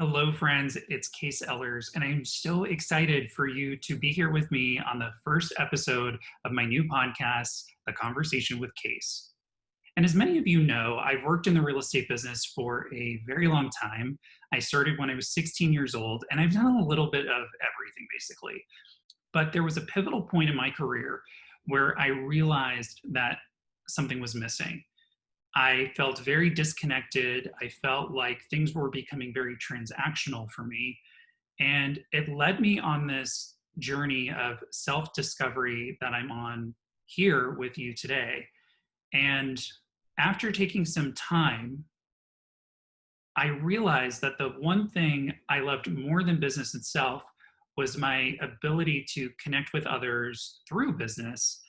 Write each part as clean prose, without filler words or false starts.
Hello, friends. It's Kase Ellers, and I'm so excited for you to be here with me on the first episode of my new podcast, The Conversation with Kase. And as many of you know, I've worked in the real estate business for a very long time. I started when I was 16 years old, and I've done a little bit of everything basically. But there was a pivotal point in my career where I realized that something was missing. I felt very disconnected. I felt like things were becoming very transactional for me. And it led me on this journey of self discovery that I'm on here with you today. And after taking some time, I realized that the one thing I loved more than business itself was my ability to connect with others through business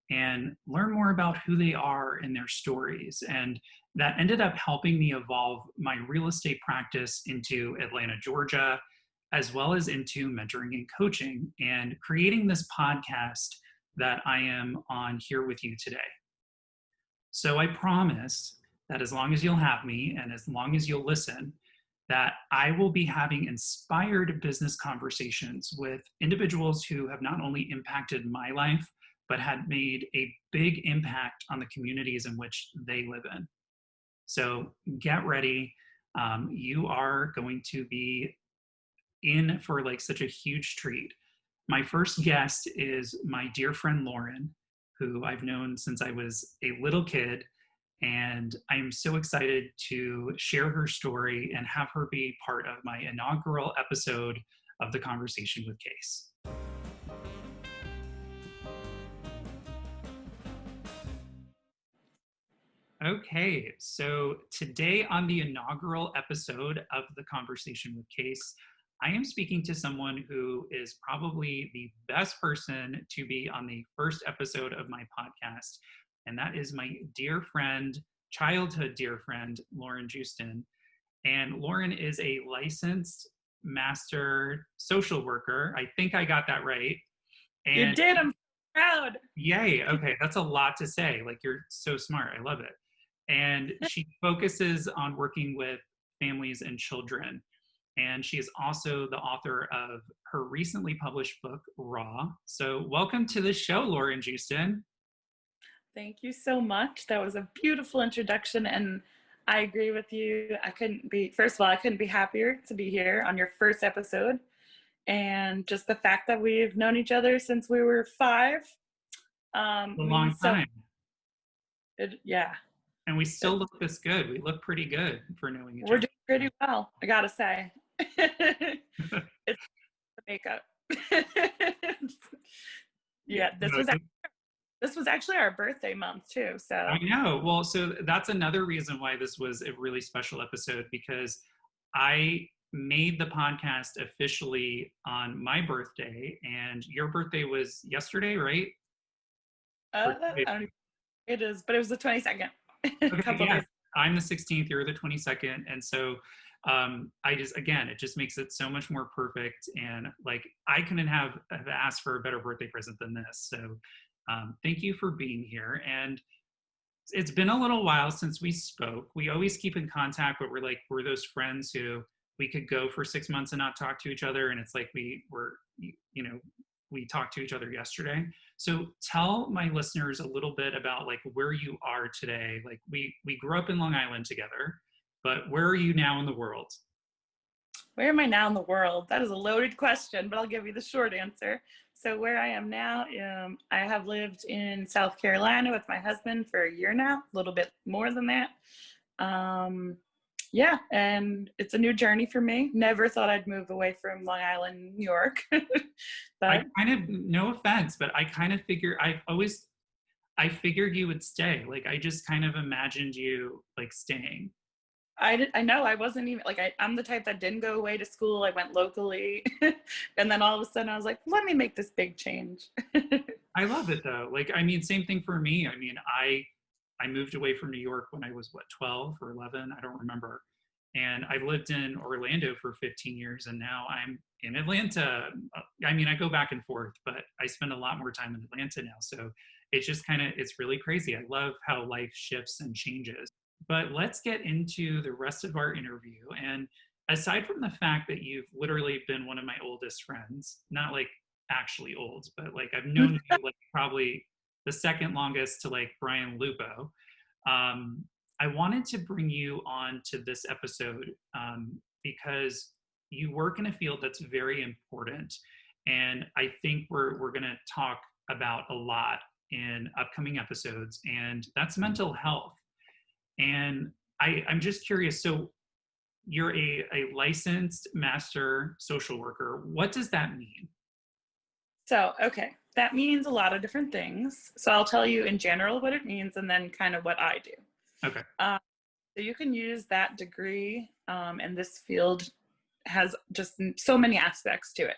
and learn more about who they are and their stories. And that ended up helping me evolve my real estate practice into Atlanta, Georgia, as well as into mentoring and coaching and creating this podcast that I am on here with you today. So I promise that as long as you'll have me and as long as you'll listen, that I will be having inspired business conversations with individuals who have not only impacted my life, but had made a big impact on the communities in which they live in. So get ready. You are going to be in for like such a huge treat. My first guest is my dear friend Lauren, who I've known since I was a little kid. And I'm so excited to share her story and have her be part of my inaugural episode of The Conversation with Kase. Okay, so today on the inaugural episode of The Conversation with Kase, I am speaking to someone who is probably the best person to be on the first episode of my podcast, and that is my dear friend, childhood dear friend, Lauren Joosten. And Lauren is a licensed master social worker. I think I got that right. And you did. I'm proud. Yay. Okay. That's a lot to say. Like, you're so smart. I love it. And she focuses on working with families and children. And she is also the author of her recently published book, Raw. So welcome to the show, Lauren Joosten. Thank you so much. That was a beautiful introduction. And I agree with you. First of all, I couldn't be happier to be here on your first episode. And just the fact that we've known each other since we were 5. A long time. Yeah. And we still look this good. We look pretty good for knowing each other. We're doing pretty well, I gotta say. It's the makeup. Yeah, this was actually our birthday month too. So I know. Well, so that's another reason why this was a really special episode, because I made the podcast officially on my birthday, and your birthday was yesterday, right? It is, but it was the 22nd. Okay, yeah. I'm the 16th, you're the 22nd. And so it just makes it so much more perfect. And like, I couldn't have asked for a better birthday present than this. So thank you for being here. And it's been a little while since we spoke. We always keep in contact, but we're those friends who we could go for 6 months and not talk to each other. And it's like we talked to each other yesterday. So tell my listeners a little bit about like where you are today. Like we grew up in Long Island together, but where are you now in the world? Where am I now in the world? That is a loaded question, but I'll give you the short answer. So where I am now, I have lived in South Carolina with my husband for a year now, a little bit more than that. Yeah, and it's a new journey for me. Never thought I'd move away from Long Island, New York. But I kind of, no offense, but I kind of I figured you would stay. Like, I just kind of imagined you like staying. I know I wasn't even like, I'm the type that didn't go away to school. I went locally. And then all of a sudden I was like, let me make this big change. I love it though. Like, I mean, same thing for me. I mean, I moved away from New York when I was 12 or 11, I don't remember. And I lived in Orlando for 15 years, and now I'm in Atlanta. I mean, I go back and forth, but I spend a lot more time in Atlanta now. So it's just it's really crazy. I love how life shifts and changes. But let's get into the rest of our interview. And aside from the fact that you've literally been one of my oldest friends, not like actually old, but like I've known you like probably the second longest to like Brian Lupo. I wanted to bring you on to this episode because you work in a field that's very important. And I think we're going to talk about a lot in upcoming episodes, and that's mental health. And I'm just curious. So, you're a licensed master social worker. What does that mean? So, okay, that means a lot of different things. So I'll tell you in general what it means and then kind of what I do. Okay. So you can use that degree, and this field has just so many aspects to it.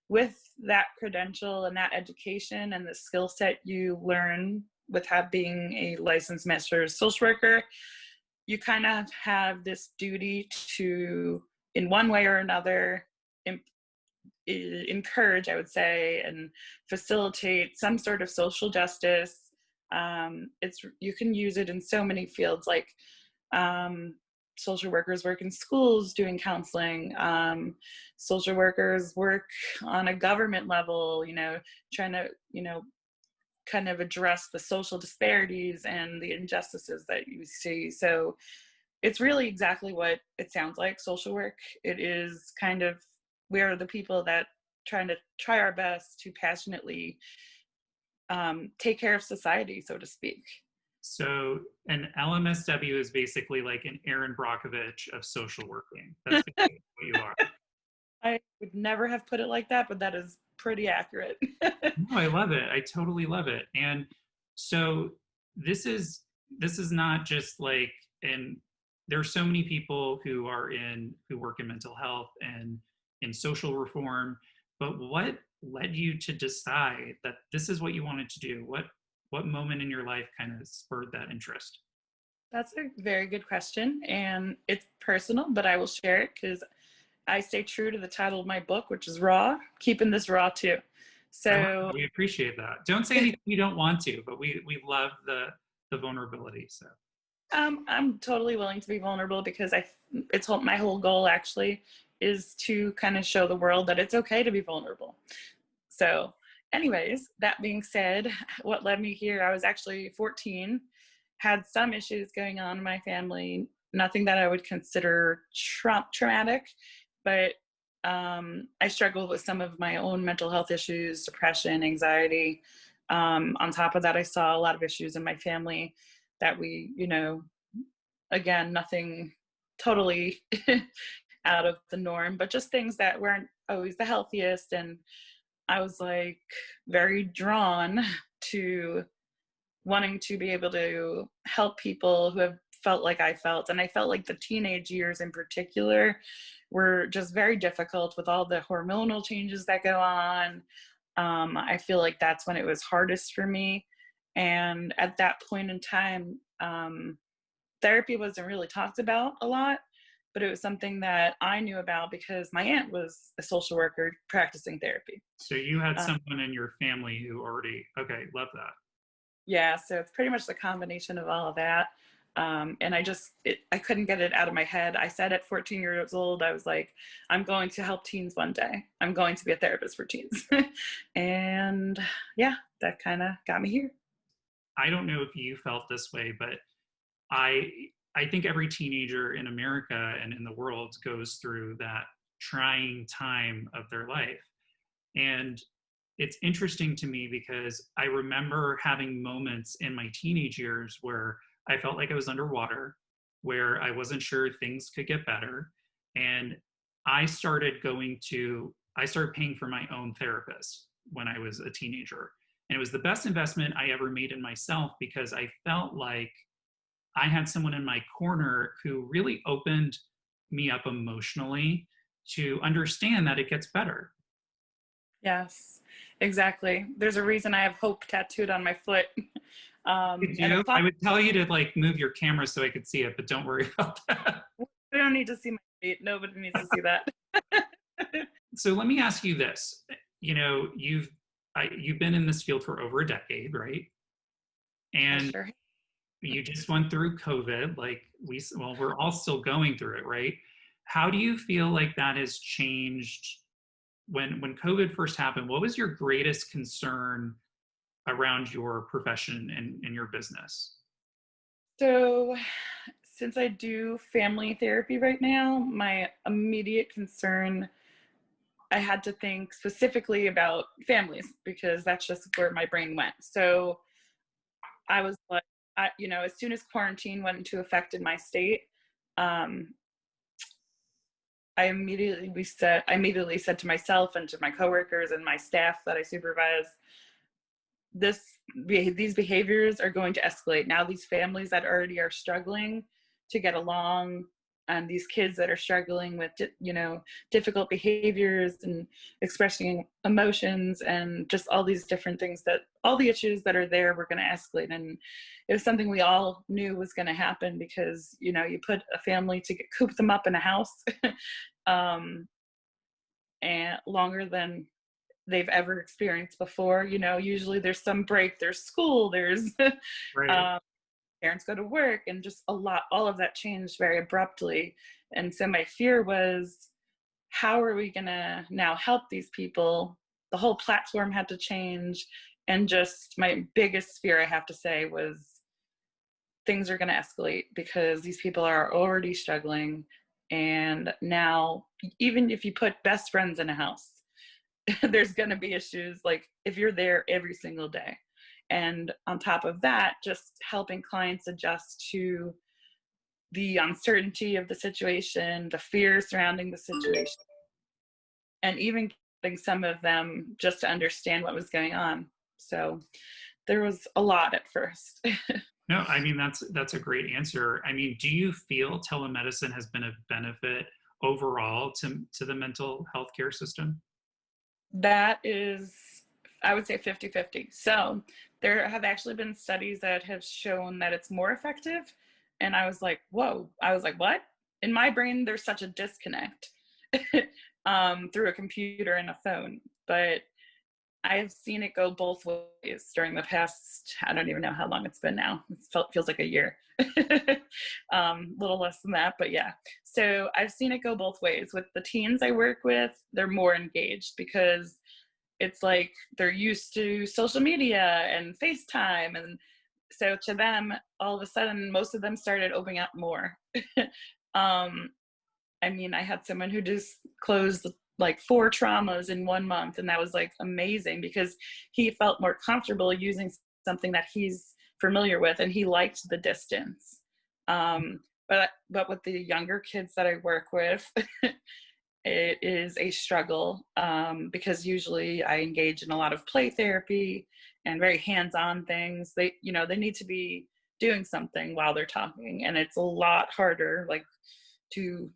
With that credential and that education and the skill set you learn with being a licensed master social worker, you kind of have this duty to, in one way or another, encourage, I would say, and facilitate some sort of social justice. You can use it in so many fields, like social workers work in schools doing counseling. Social workers work on a government level, trying to, kind of address the social disparities and the injustices that you see. So it's really exactly what it sounds like, social work. It is kind of, we are the people that try our best to passionately take care of society, so to speak. So an LMSW is basically like an Aaron Brockovich of social working. That's basically what you are. I would never have put it like that, but that is pretty accurate. No, I love it. I totally love it. And so this is not just like, and there are so many people who work in mental health and in social reform, but what led you to decide that this is what you wanted to do? What moment in your life kind of spurred that interest? That's a very good question, and it's personal, but I will share it because I stay true to the title of my book, which is Raw, keeping this raw too. So we appreciate that. Don't say anything you don't want to, but we love the vulnerability. So I'm totally willing to be vulnerable because my whole goal actually is to kind of show the world that it's okay to be vulnerable. So anyways, that being said, what led me here, I was actually 14, had some issues going on in my family, nothing that I would consider traumatic, but I struggled with some of my own mental health issues, depression, anxiety. On top of that, I saw a lot of issues in my family that again, nothing totally out of the norm, but just things that weren't always the healthiest. And I was like very drawn to wanting to be able to help people who have felt like I felt. And I felt like the teenage years in particular were just very difficult with all the hormonal changes that go on. I feel like that's when it was hardest for me. And at that point in time, therapy wasn't really talked about a lot, but it was something that I knew about because my aunt was a social worker practicing therapy. So you had someone in your family who already, okay, love that. Yeah, so it's pretty much the combination of all of that. And I couldn't get it out of my head. I said at 14 years old, I was like, I'm going to help teens one day. I'm going to be a therapist for teens. And yeah, that kind of got me here. I don't know if you felt this way, but I think every teenager in America and in the world goes through that trying time of their life. And it's interesting to me because I remember having moments in my teenage years where I felt like I was underwater, where I wasn't sure things could get better. And I started paying for my own therapist when I was a teenager. And it was the best investment I ever made in myself because I felt like I had someone in my corner who really opened me up emotionally to understand that it gets better. Yes, exactly. There's a reason I have hope tattooed on my foot. I would tell you to like move your camera so I could see it, but don't worry about that. We don't need to see my feet. Nobody needs to see that. So let me ask you this. You've been in this field for over a decade, right? And you just went through COVID, like we're all still going through it, right? How do you feel like that has changed when COVID first happened? What was your greatest concern around your profession and your business? So, since I do family therapy right now, my immediate concern, I had to think specifically about families because that's just where my brain went. So, I was like, as soon as quarantine went into effect in my state, um, I immediately said to myself and to my coworkers and my staff that I supervise, this these behaviors are going to escalate. Now these families that already are struggling to get along, and these kids that are struggling with difficult behaviors and expressing emotions and just all these different things, that all the issues that are there were going to escalate. And it was something we all knew was going to happen because you put a family to coop them up in a house um, and longer than they've ever experienced before. Usually there's some break, there's school, there's Right. um, parents go to work, and just all of that changed very abruptly. And so my fear was, how are we gonna now help these people? The whole platform had to change. And just my biggest fear, I have to say, was things are gonna escalate because these people are already struggling. And now, even if you put best friends in a house, there's going to be issues, like if you're there every single day. And on top of that, just helping clients adjust to the uncertainty of the situation, the fear surrounding the situation, and even getting some of them just to understand what was going on. So there was a lot at first. No, I mean that's a great answer. I mean, do you feel telemedicine has been a benefit overall to the mental health care system? That is, I would say 50-50. So there have actually been studies that have shown that it's more effective. And I was like, whoa. I was like, what? In my brain, there's such a disconnect through a computer and a phone. But I've seen it go both ways during the past, I don't even know how long it's been now. Feels like a year. Little less than that, but yeah. So I've seen it go both ways. With the teens I work with, they're more engaged because it's like they're used to social media and FaceTime. And so to them, all of a sudden, most of them started opening up more. um, I mean, I had someone who just closed like 4 traumas in 1 month, and that was like amazing because he felt more comfortable using something that he's familiar with, and he liked the distance. But with the younger kids that I work with, it is a struggle because usually I engage in a lot of play therapy and very hands-on things. They need to be doing something while they're talking, and it's a lot harder, like, to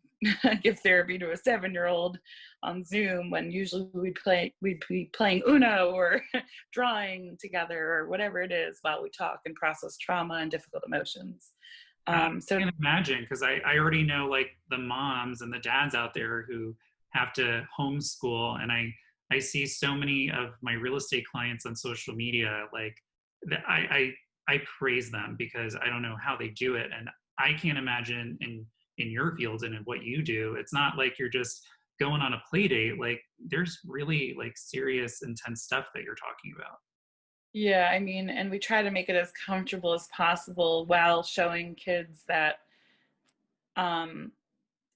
give therapy to a 7-year-old on Zoom when usually we'd be playing Uno or drawing together or whatever it is while we talk and process trauma and difficult emotions. I So can imagine because I already know like the moms and the dads out there who have to homeschool, and I see so many of my real estate clients on social media. Like I praise them because I don't know how they do it, and I can't imagine in your field and in what you do. It's not like you're just going on a play date. Like there's really like serious, intense stuff that you're talking about. yeah, I mean, and we try to make it as comfortable as possible while showing kids that um,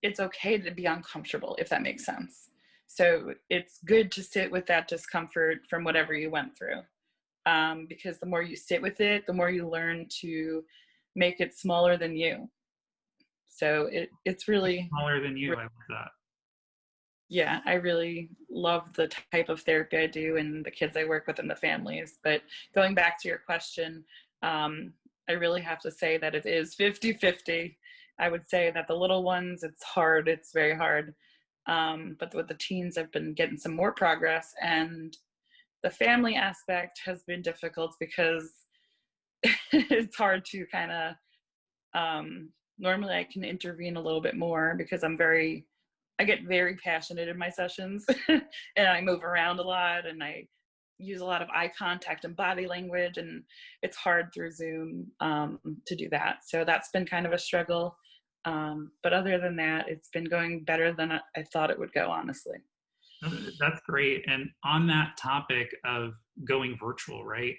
it's okay to be uncomfortable, if that makes sense. So it's good to sit with that discomfort from whatever you went through, because the more you sit with it, the more you learn to make it smaller than you. So it's really, Smaller than you, I love that. yeah, I really love the type of therapy I do and the kids I work with and the families. But going back to your question, I really have to say that it is 50-50. I would say that the little ones, it's hard, it's very hard. But with the teens, I've been getting some more progress. And the family aspect has been difficult because it's hard to kind of, normally I can intervene a little bit more because I get very passionate in my sessions and I move around a lot and I use a lot of eye contact and body language, and it's hard through Zoom to do that. So that's been kind of a struggle. But other than that, it's been going better than I thought it would go, honestly. That's great. And on that topic of going virtual, right?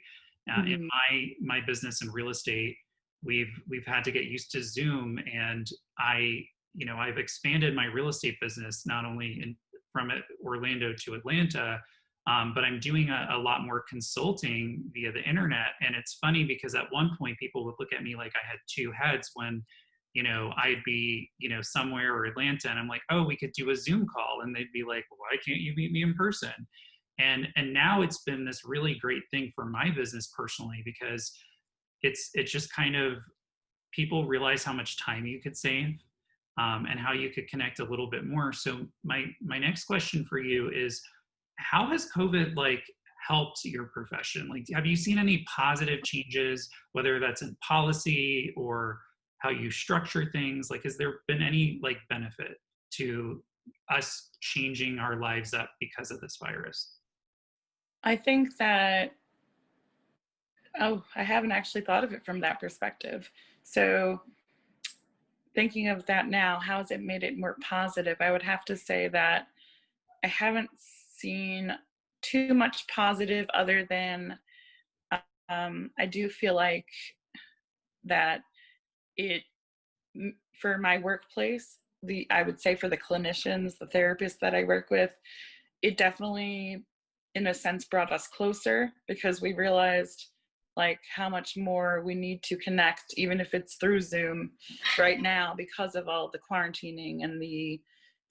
In Hmm. my business in real estate, we've had to get used to Zoom, and I've expanded my real estate business not only from Orlando to Atlanta, but I'm doing a lot more consulting via the internet. And it's funny because at one point people would look at me like I had two heads when I'd be, somewhere or Atlanta and I'm like, oh, we could do a Zoom call. And they'd be like, why can't you meet me in person? And now it's been this really great thing for my business personally, because it's just kind of, people realize how much time you could save, and how you could connect a little bit more. So my next question for you is, how has COVID helped your profession? Like, have you seen any positive changes, whether that's in policy or how you structure things? Like, has there been any benefit to us changing our lives up because of this virus? I think that, oh, I haven't actually thought of it from that perspective. So thinking of that now, how has it made it more positive? I would have to say that I haven't seen too much positive, other than I do feel like that it, for my workplace, I would say for the clinicians, the therapists that I work with, it definitely, in a sense, brought us closer, because we realized how much more we need to connect, even if it's through Zoom right now, because of all the quarantining and the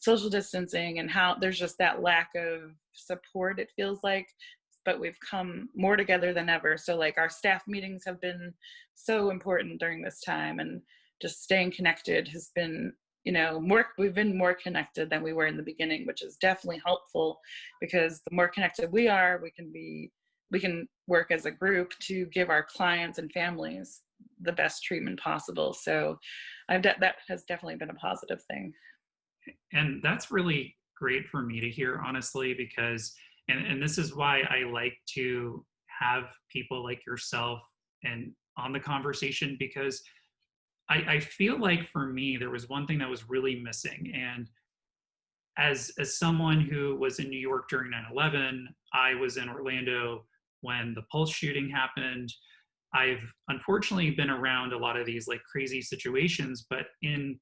social distancing, and how there's just that lack of support, it feels like. But we've come more together than ever. So our staff meetings have been so important during this time, and just staying connected has been, we've been more connected than we were in the beginning, which is definitely helpful, because the more connected we are, we can work as a group to give our clients and families the best treatment possible. So that has definitely been a positive thing. And that's really great for me to hear, honestly, because, and this is why I like to have people like yourself and on the conversation, because I feel like for me, there was one thing that was really missing. And as someone who was in New York during 9/11, I was in Orlando when the Pulse shooting happened. I've unfortunately been around a lot of these crazy situations, but in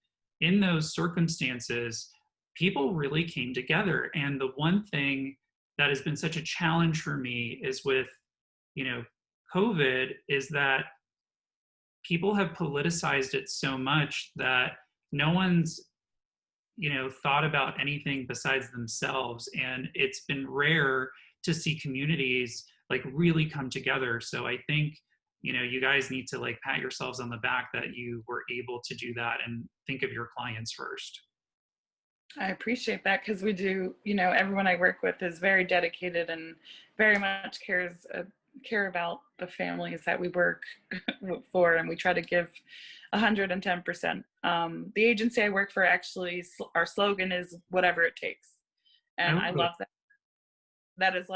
those circumstances, people really came together. And the one thing that has been such a challenge for me is with, COVID, is that people have politicized it so much that no one's thought about anything besides themselves, and it's been rare to see communities really come together. So I think you guys need to pat yourselves on the back that you were able to do that and think of your clients first. I appreciate that, because we do, everyone I work with is very dedicated and very much care about the families that we work for, and we try to give 110%. The agency I work for, actually, our slogan is "whatever it takes," and I love that. That is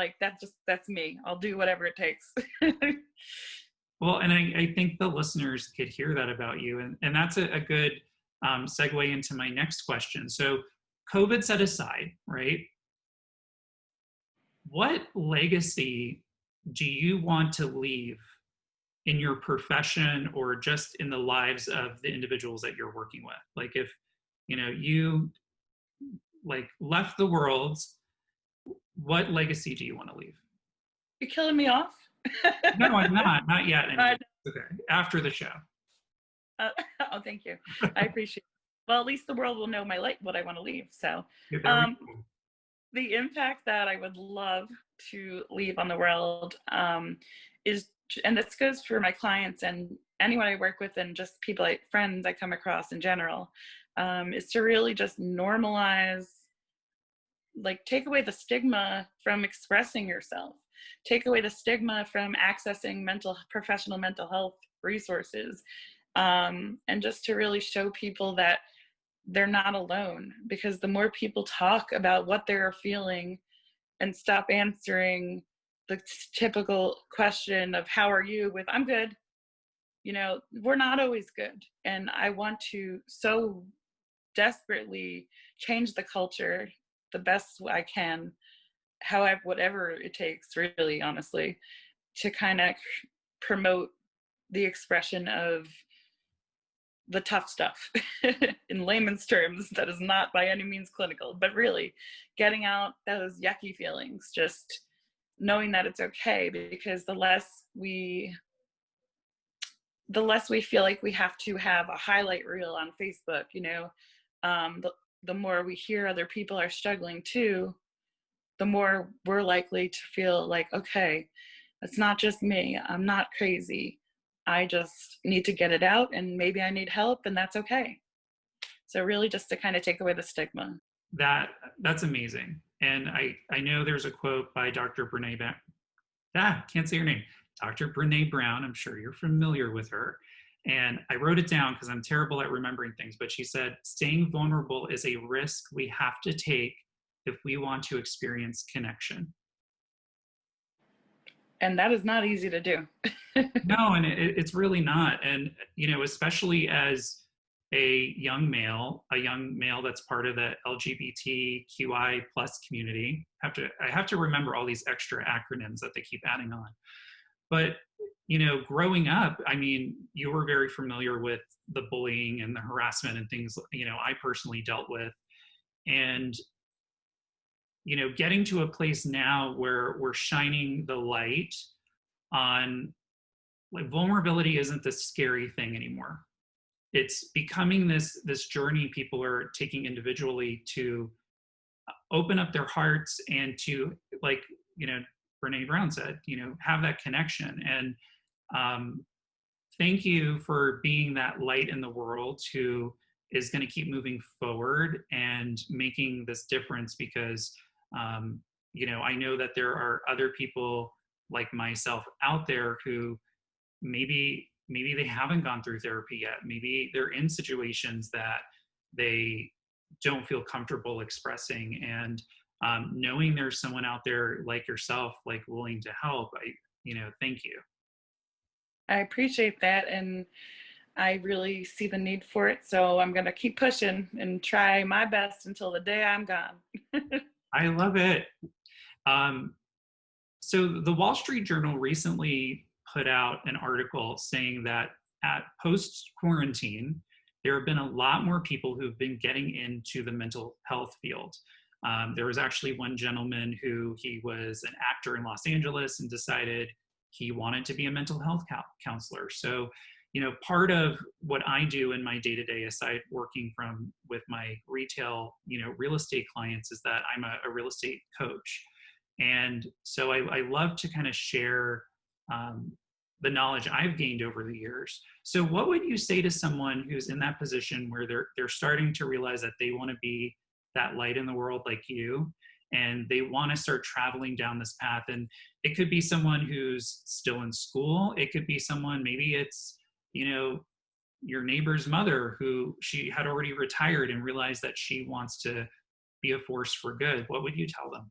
that's me. I'll do whatever it takes. Well, and I think the listeners could hear that about you, and that's a good segue into my next question. So, COVID set aside, right? What legacy do you want to leave in your profession, or just in the lives of the individuals that you're working with? If you left the world, what legacy do you want to leave? You're killing me off. No, I'm not yet. Anyway. Okay, after the show. Oh, thank you. I appreciate it. Well, at least the world will know what I want to leave. So, the impact that I would love to leave on the world is, and this goes for my clients and anyone I work with, and just people, friends I come across in general, is to really just normalize, take away the stigma from expressing yourself, take away the stigma from accessing professional mental health resources, and just to really show people that they're not alone. Because the more people talk about what they're feeling and stop answering the typical question of "how are you?" with "I'm good," we're not always good. And I want to so desperately change the culture the best I can, however, whatever it takes, really, honestly, to kind of promote the expression of the tough stuff in layman's terms that is not by any means clinical, but really getting out those yucky feelings, just knowing that it's okay, because the less we feel like we have to have a highlight reel on Facebook, the more we hear other people are struggling too, the more we're likely to feel like, okay, it's not just me. I'm not crazy. I just need to get it out, and maybe I need help, and that's okay. So really just to kind of take away the stigma. That's amazing. And I know there's a quote by Dr. Brene Brown. Can't say her name. Dr. Brene Brown. I'm sure you're familiar with her. And I wrote it down because I'm terrible at remembering things. But she said, staying vulnerable is a risk we have to take if we want to experience connection. And that is not easy to do. No, and it's really not. And, especially as a young male that's part of the LGBTQI plus community, I have to remember all these extra acronyms that they keep adding on. But, growing up, I mean, you were very familiar with the bullying and the harassment and things, I personally dealt with. And, getting to a place now where we're shining the light on, like, vulnerability isn't this scary thing anymore. It's becoming this journey people are taking individually to open up their hearts and to, like, Brene Brown said, have that connection. And thank you for being that light in the world who is going to keep moving forward and making this difference, because I know that there are other people like myself out there who maybe they haven't gone through therapy yet. Maybe they're in situations that they don't feel comfortable expressing. And knowing there's someone out there like yourself, like, willing to help, thank you. I appreciate that. And I really see the need for it. So I'm going to keep pushing and try my best until the day I'm gone. I love it. So the Wall Street Journal recently put out an article saying that at post-quarantine, there have been a lot more people who've been getting into the mental health field. There was actually one gentleman who, he was an actor in Los Angeles and decided he wanted to be a mental health counselor. So, part of what I do in my day-to-day, aside working with my retail, real estate clients, is that I'm a real estate coach. And so I love to kind of share the knowledge I've gained over the years. So what would you say to someone who's in that position where they're starting to realize that they want to be that light in the world like you, and they want to start traveling down this path? And it could be someone who's still in school. It could be someone, maybe it's, your neighbor's mother, who she had already retired and realized that she wants to be a force for good. What would you tell them?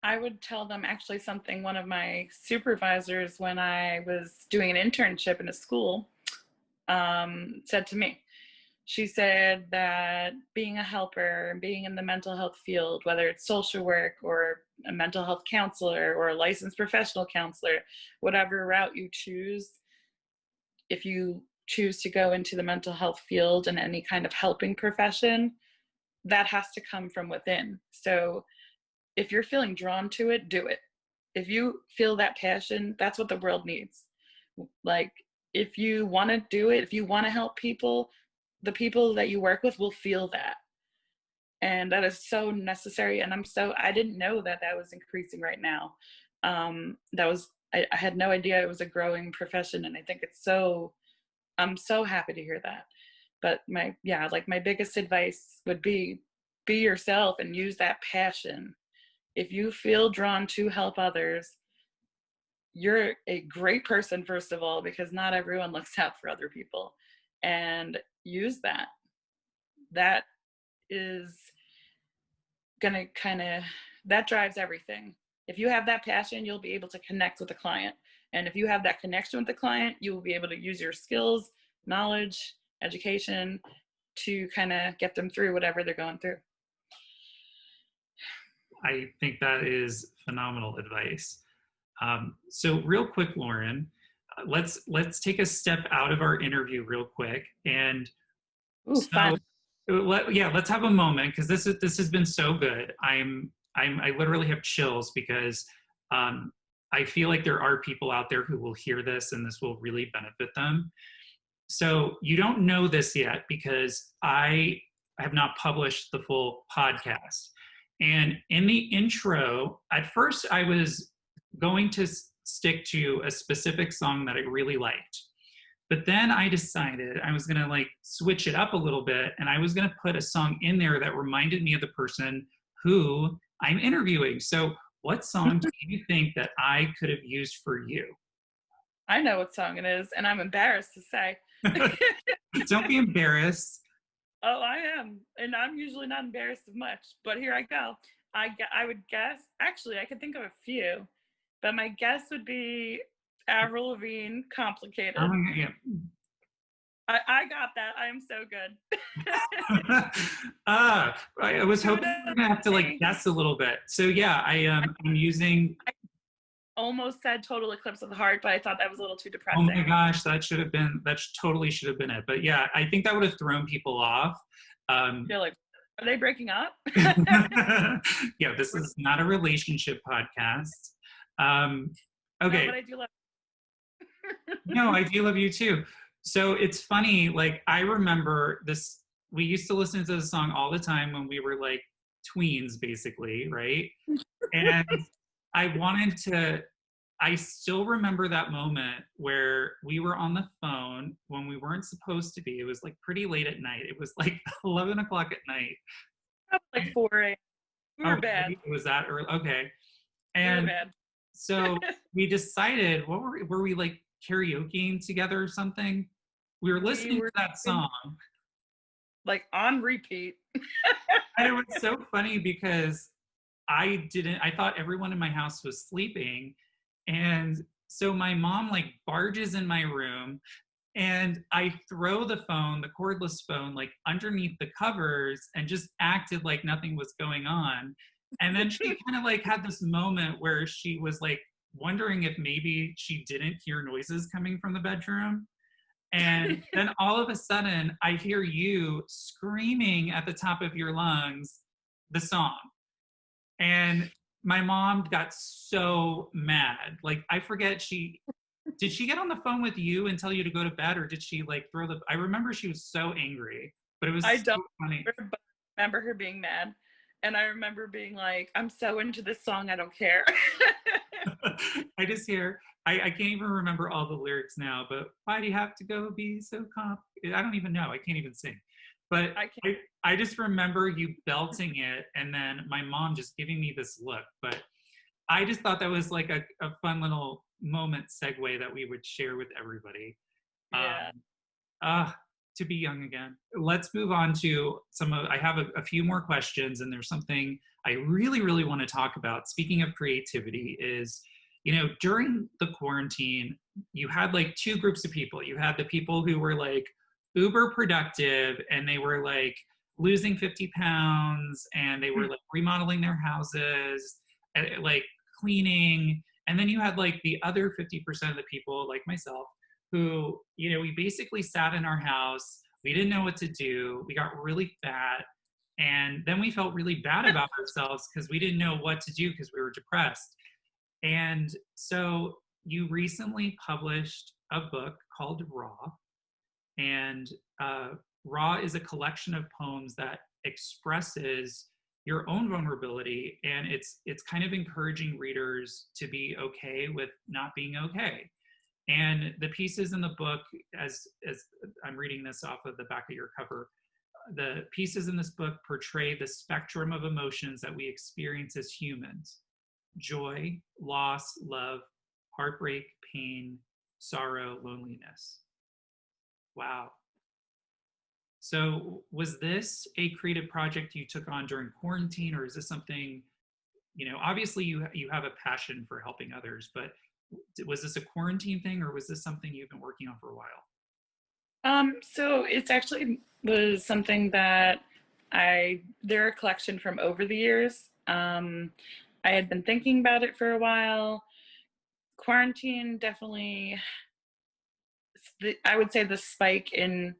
I would tell them actually something one of my supervisors, when I was doing an internship in a school, said to me. She said that being a helper, being in the mental health field, whether it's social work or a mental health counselor or a licensed professional counselor, whatever route you choose, if you choose to go into the mental health field and any kind of helping profession, that has to come from within. So if you're feeling drawn to it, do it. If you feel that passion, that's what the world needs. Like, if you want to do it, if you want to help people, the people that you work with will feel that. And that is so necessary. And I didn't know that was increasing right now. I had no idea it was a growing profession. And I think I'm so happy to hear that. But my biggest advice would be yourself and use that passion. If you feel drawn to help others, you're a great person, first of all, because not everyone looks out for other people. And use that. That is going to that drives everything. If you have that passion, you'll be able to connect with the client. And if you have that connection with the client, you will be able to use your skills, knowledge, education to kind of get them through whatever they're going through. I think that is phenomenal advice. So real quick, Lauren, let's take a step out of our interview real quick, and Ooh, so fun. let's have a moment, because this has been so good. I literally have chills because I feel like there are people out there who will hear this and this will really benefit them. So you don't know this yet because I have not published the full podcast. And in the intro, at first I was going to stick to a specific song that I really liked. But then I decided I was gonna like switch it up a little bit, and I was gonna put a song in there that reminded me of the person who I'm interviewing. So what song do you think that I could have used for you? I know what song it is, and I'm embarrassed to say. Don't be embarrassed. Oh, I am. And I'm usually not embarrassed of much, but here I go. I would guess, actually, I could think of a few, but my guess would be Avril Lavigne, Complicated. Oh my God, yeah. I got that. I am so good. I was hoping we were gonna have to like guess a little bit. So yeah, I'm using. I almost said Total Eclipse of the Heart, but I thought that was a little too Oh depressing. my gosh, that totally should have been it. But yeah, I think that would have thrown people off. You're like, are they breaking up? Yeah, this is not a relationship podcast. Okay. No, but I do love. No, I do love you too. So it's funny, like I remember this, we used to listen to the song all the time when we were like tweens, basically, right? And I still remember that moment where we were on the phone when we weren't supposed to be. It was like pretty late at night. It was like 11 o'clock at night. Like 4 a.m. We were bad. It was that early? Okay. We were And bad. so we decided, were we like karaokeing together or something? We were listening to that song. Like on repeat. And it was so funny because I thought everyone in my house was sleeping. And so my mom like barges in my room, and I throw the cordless phone, like underneath the covers and just acted like nothing was going on. And then she kind of like had this moment where she was like wondering if maybe she didn't hear noises coming from the bedroom. And then all of a sudden I hear you screaming at the top of your lungs the song. And my mom got so mad. Like I forget, did she get on the phone with you and tell you to go to bed, or did she like I remember she was so angry, but it was so funny. I remember her being mad. And I remember being like, I'm so into this song, I don't care. I just hear, I can't even remember all the lyrics now, but why do you have to go be so complicated? I don't even know. I can't even sing. But I just remember you belting it, and then my mom just giving me this look. But I just thought that was like a fun little moment segue that we would share with everybody. Yeah. To be young again. Let's move on to I have a few more questions, and there's something I really, really want to talk about. Speaking of creativity is, during the quarantine, you had like two groups of people. You had the people who were like uber productive, and they were like losing 50 pounds, and they were like remodeling their houses, like cleaning. And then you had like the other 50% of the people, like myself, who, we basically sat in our house. We didn't know what to do. We got really fat. And then we felt really bad about ourselves because we didn't know what to do because we were depressed. And so you recently published a book called Raw. And Raw is a collection of poems that expresses your own vulnerability. And it's kind of encouraging readers to be okay with not being okay. And the pieces in the book, as I'm reading this off of the back of your cover, the pieces in this book portray the spectrum of emotions that we experience as humans: joy, loss, love, heartbreak, pain, sorrow, loneliness. Wow. So was this a creative project you took on during quarantine, or is this something, obviously you have a passion for helping others, but Was this a quarantine thing, or was this something you've been working on for a while? So it's actually was something that they're a collection from over the years. I had been thinking about it for a while. Quarantine definitely, I would say the spike in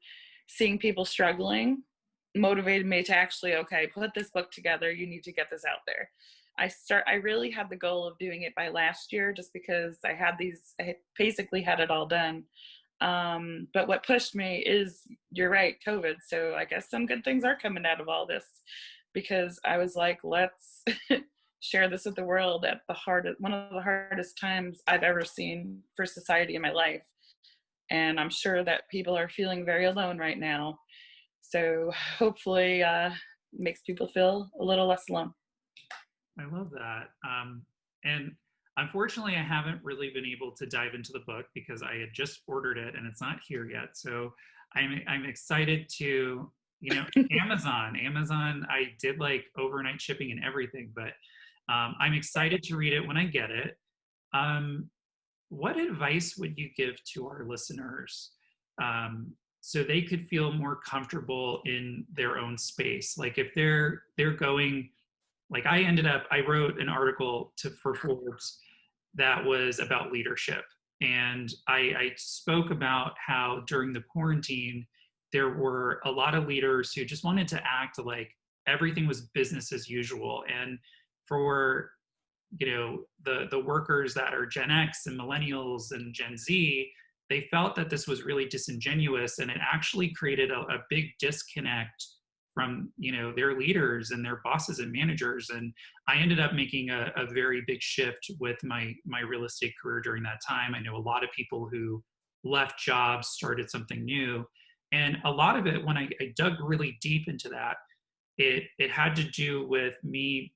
seeing people struggling motivated me to actually, okay, put this book together. You need to get this out there. I really had the goal of doing it by last year just because I basically had it all done. But what pushed me is, you're right, COVID. So I guess some good things are coming out of all this, because I was like, let's share this with the world at one of the hardest times I've ever seen for society in my life. And I'm sure that people are feeling very alone right now. So hopefully makes people feel a little less alone. I love that. And unfortunately, I haven't really been able to dive into the book because I had just ordered it and it's not here yet. So I'm excited to, Amazon, I did like overnight shipping and everything, but I'm excited to read it when I get it. What advice would you give to our listeners so they could feel more comfortable in their own space? Like if they're going, like I wrote an article for Forbes that was about leadership. And I spoke about how during the quarantine, there were a lot of leaders who just wanted to act like everything was business as usual. And for the workers that are Gen X and millennials and Gen Z, they felt that this was really disingenuous, and it actually created a big disconnect from their leaders and their bosses and managers. And I ended up making a very big shift with my real estate career during that time. I know a lot of people who left jobs, started something new, and a lot of it, when I dug really deep into that, it had to do with me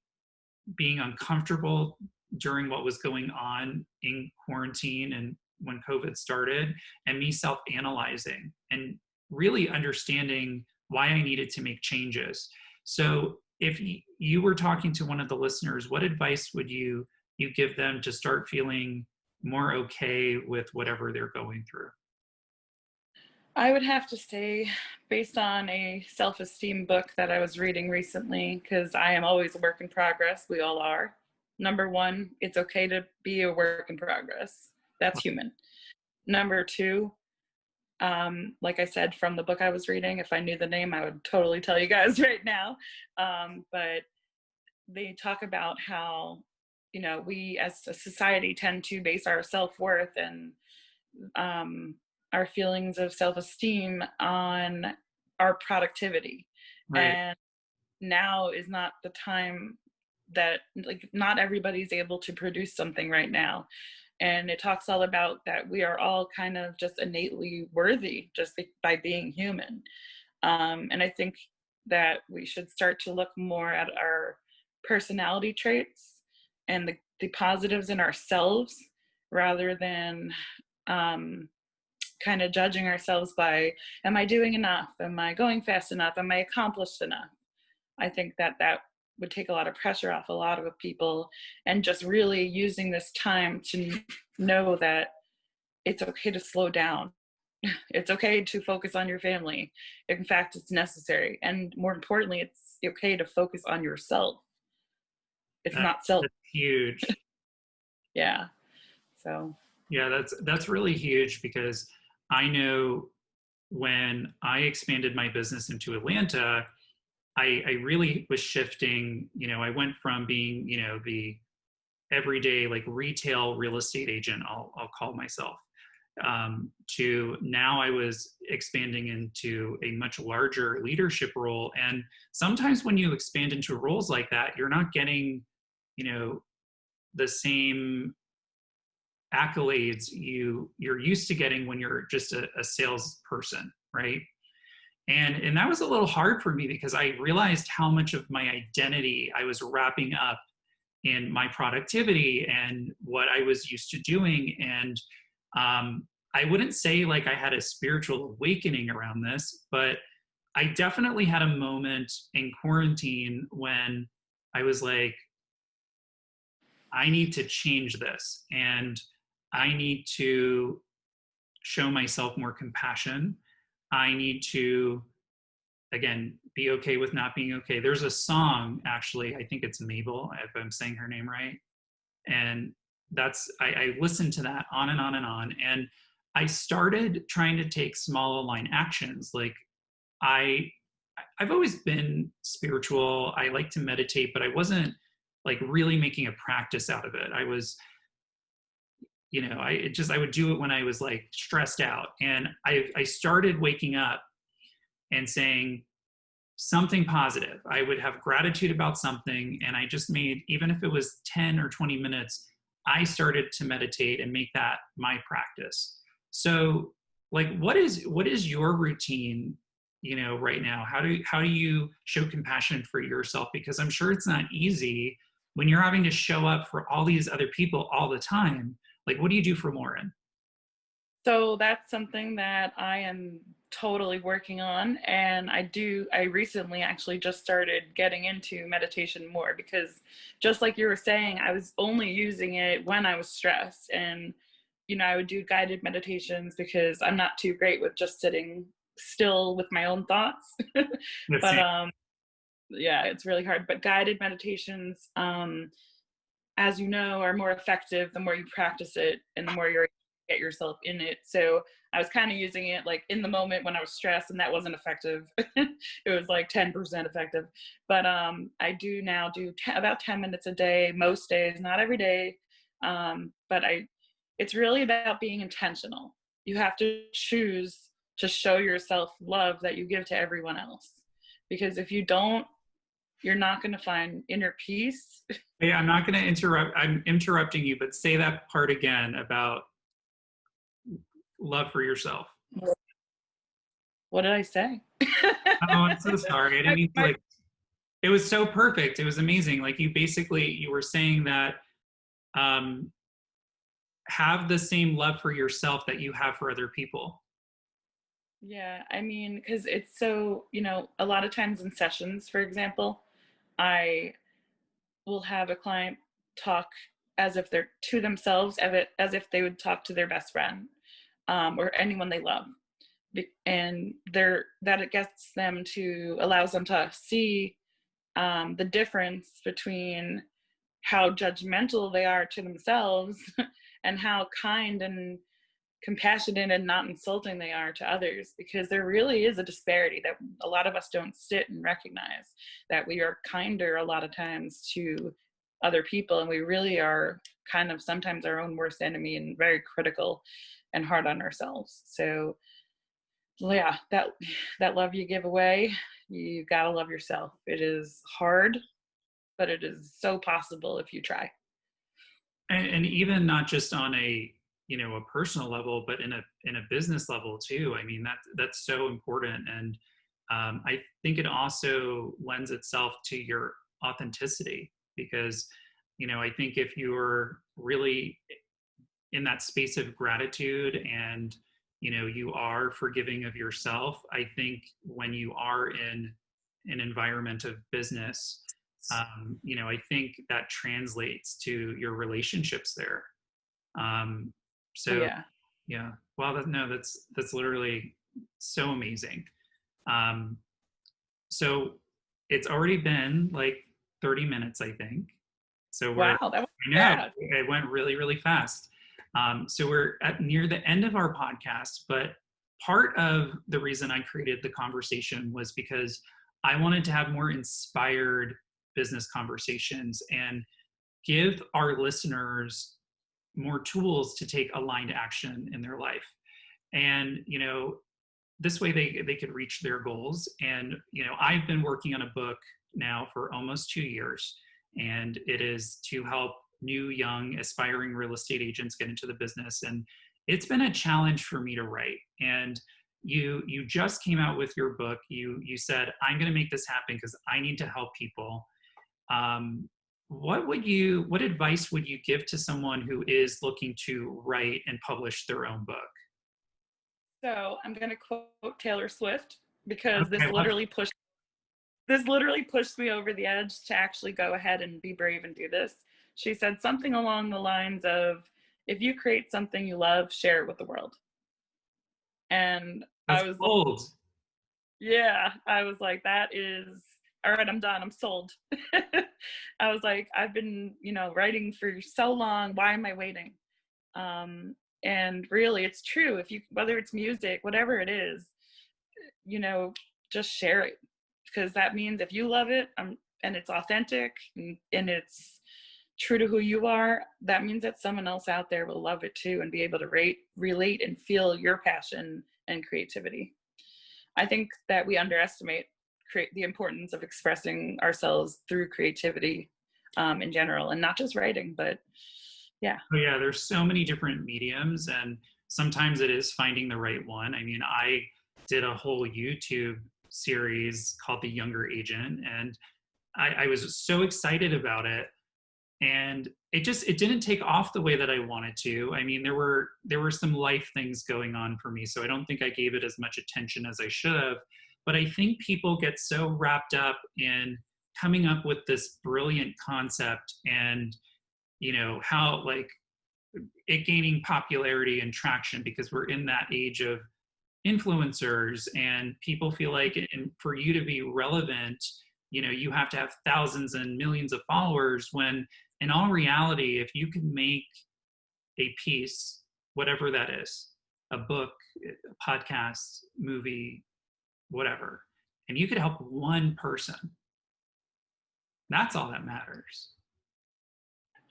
being uncomfortable during what was going on in quarantine and when COVID started, and me self-analyzing and really understanding why I needed to make changes. So if you were talking to one of the listeners, what advice would you give them to start feeling more okay with whatever they're going through? I would have to say, based on a self-esteem book that I was reading recently, because I am always a work in progress, we all are. Number one, it's okay to be a work in progress. That's human. Number two, like I said, from the book I was reading, if I knew the name, I would totally tell you guys right now. But they talk about how, we as a society tend to base our self-worth and our feelings of self-esteem on our productivity. Right. And now is not the time that, like, not everybody's able to produce something right now. And it talks all about that we are all kind of just innately worthy just by being human. And I think that we should start to look more at our personality traits and the positives in ourselves, rather than kind of judging ourselves by, am I doing enough? Am I going fast enough? Am I accomplished enough? I think that would take a lot of pressure off a lot of people, and just really using this time to know that it's okay to slow down. It's okay to focus on your family. In fact, it's necessary. And more importantly, it's okay to focus on yourself. It's not self. That's huge. Yeah. So. Yeah, that's really huge, because I know when I expanded my business into Atlanta, I really was shifting. I went from being, the everyday like retail real estate agent, I'll call myself, to now I was expanding into a much larger leadership role. And sometimes when you expand into roles like that, you're not getting, the same accolades you're used to getting when you're just a salesperson, right? And that was a little hard for me, because I realized how much of my identity I was wrapping up in my productivity and what I was used to doing. And I wouldn't say like I had a spiritual awakening around this, but I definitely had a moment in quarantine when I was like, I need to change this. And I need to show myself more compassion. I need to, again, be okay with not being okay. There's a song, actually, I think it's Mabel, if I'm saying her name right. And I listened to that on and on and on. And I started trying to take small aligned actions. Like I, I've always been spiritual. I like to meditate, but I wasn't like really making a practice out of it. I was, I would do it when I was like stressed out. And I started waking up and saying something positive. I would have gratitude about something. And I just made, even if it was 10 or 20 minutes, I started to meditate and make that my practice. So like, what is your routine, right now? How do you show compassion for yourself? Because I'm sure it's not easy when you're having to show up for all these other people all the time. Like, what do you do for Lauren? So that's something that I am totally working on. And I recently actually just started getting into meditation more because just like you were saying, I was only using it when I was stressed. And, I would do guided meditations because I'm not too great with just sitting still with my own thoughts. Let's But see. yeah, it's really hard. But guided meditations, as you know, are more effective the more you practice it and the more you get yourself in it. So I was kind of using it like in the moment when I was stressed, and that wasn't effective. It was like 10% effective. But I do now do about 10 minutes a day, most days, not every day. But it's really about being intentional. You have to choose to show yourself love that you give to everyone else. Because if you don't, you're not going to find inner peace. Hey, I'm not going to interrupt. I'm interrupting you, but say that part again about love for yourself. What did I say? Oh, I'm so sorry. I didn't mean to My like, it was so perfect. It was amazing. Like you were saying that um, have the same love for yourself that you have for other people. Yeah, I mean, because it's so, a lot of times in sessions, for example, I will have a client talk as if they're to themselves, as if they would talk to their best friend or anyone they love. And that it gets them to, allows them to see the difference between how judgmental they are to themselves and how kind and compassionate and not insulting they are to others, because there really is a disparity that a lot of us don't sit and recognize, that we are kinder a lot of times to other people, and we really are kind of sometimes our own worst enemy and very critical and hard on ourselves. So yeah, that love you give away, you gotta love yourself. It is hard, but it is so possible if you try. And even not just on a personal level, but in a business level too. I mean, that's so important. And I think it also lends itself to your authenticity, because I think if you're really in that space of gratitude and you are forgiving of yourself, I think when you are in an environment of business, I think that translates to your relationships there. um, so Yeah. yeah, wow, no, that's literally so amazing. um, so it's already been like 30 minutes, I think. So Wow, that was I know fast. it went really, really fast. So we're at near the end of our podcast, but part of the reason I created the conversation was because I wanted to have more inspired business conversations and give our listeners more tools to take aligned action in their life. And this way they could reach their goals. And I've been working on a book now for almost 2 years, and it is to help new, young, aspiring real estate agents get into the business. And it's been a challenge for me to write. And you just came out with your book. You said, I'm going to make this happen because I need to help people. um, what advice would you give to someone who is looking to write and publish their own book? So I'm going to quote Taylor Swift because Okay, this literally pushed me over the edge to actually go ahead and be brave and do this. She said something along the lines of, if you create something you love, share it with the world. And I That's was like, bold. yeah, I was like, that is all right, I'm done. I'm sold. I was like, I've been, writing for so long. Why am I waiting? And really, it's true. If you, whether it's music, whatever it is, you know, just share it, because that means if you love it, and it's authentic, and it's true to who you are, that means that someone else out there will love it too and be able to relate and feel your passion and creativity. I think that we underestimate the importance of expressing ourselves through creativity in general, and not just writing, but yeah. Oh, yeah, there's so many different mediums, and sometimes it is finding the right one. I mean, I did a whole YouTube series called The Younger Agent, and I was so excited about it. And it didn't take off the way that I wanted to. I mean, there were some life things going on for me, so I don't think I gave it as much attention as I should have. But I think people get so wrapped up in coming up with this brilliant concept, and how, like, it gaining popularity and traction, because we're in that age of influencers, and people feel like, and for you to be relevant, you have to have thousands and millions of followers, when in all reality, if you can make a piece, whatever that is, a book, a podcast, movie, whatever, and you could help one person, that's all that matters.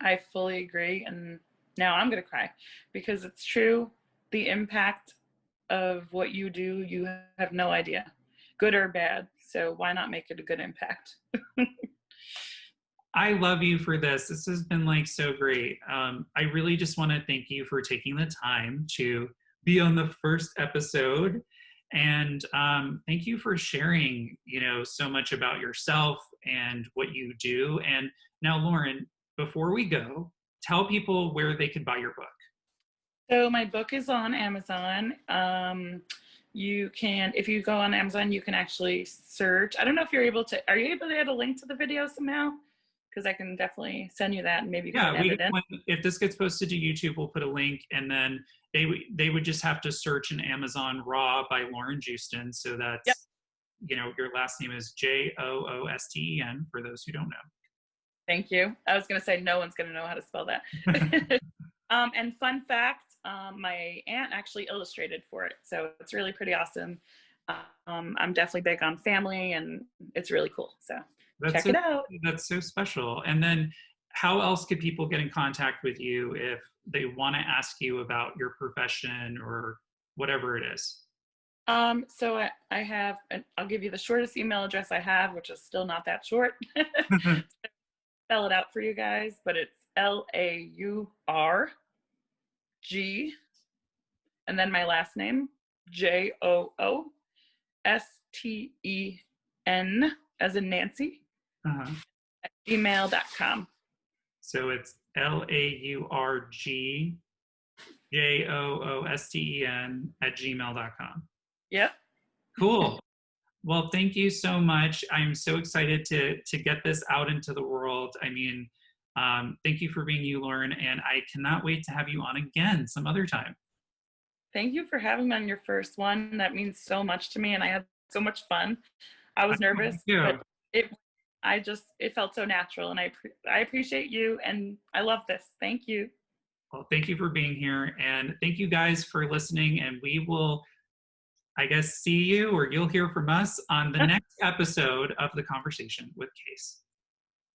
I fully agree. And now I'm going to cry, because it's true. The impact of what you do, you have no idea, good or bad. So why not make it a good impact? I love you for this. This has been like so great. I really just want to thank you for taking the time to be on the first episode. And thank you for sharing, so much about yourself and what you do. And now, Lauren, before we go, tell people where they could buy your book. So my book is on Amazon. You can, if you go on Amazon, you can actually search. I don't know if are you able to add a link to the video somehow? Because I can definitely send you that, and maybe you can edit it in. If this gets posted to YouTube, we'll put a link, and then they would just have to search in Amazon Raw by Lauren Joosten. So that's, yep. Your last name is Joosten, for those who don't know. Thank you. I was going to say no one's going to know how to spell that. And fun fact, my aunt actually illustrated for it, so it's really pretty awesome. I'm definitely big on family, and it's really cool. So check it out. That's so special. And then how else could people get in contact with you if they want to ask you about your profession or whatever it is? So I have, I'll give you the shortest email address I have, which is still not that short. Spell it out for you guys, but it's LAURG, and then my last name, JOOSTEN, as in Nancy, at gmail.com. So it's LAURG JOOSTEN at gmail.com. Yep. Cool. Well, thank you so much. I'm so excited to get this out into the world. I mean, thank you for being you, Lauren, and I cannot wait to have you on again some other time. Thank you for having me on your first one. That means so much to me, and I had so much fun. I was nervous, but it felt so natural, and I appreciate you, and I love this. Thank you. Well, thank you for being here, and thank you guys for listening, and we will, I guess, see you, or you'll hear from us on the next episode of The Conversation with Kase.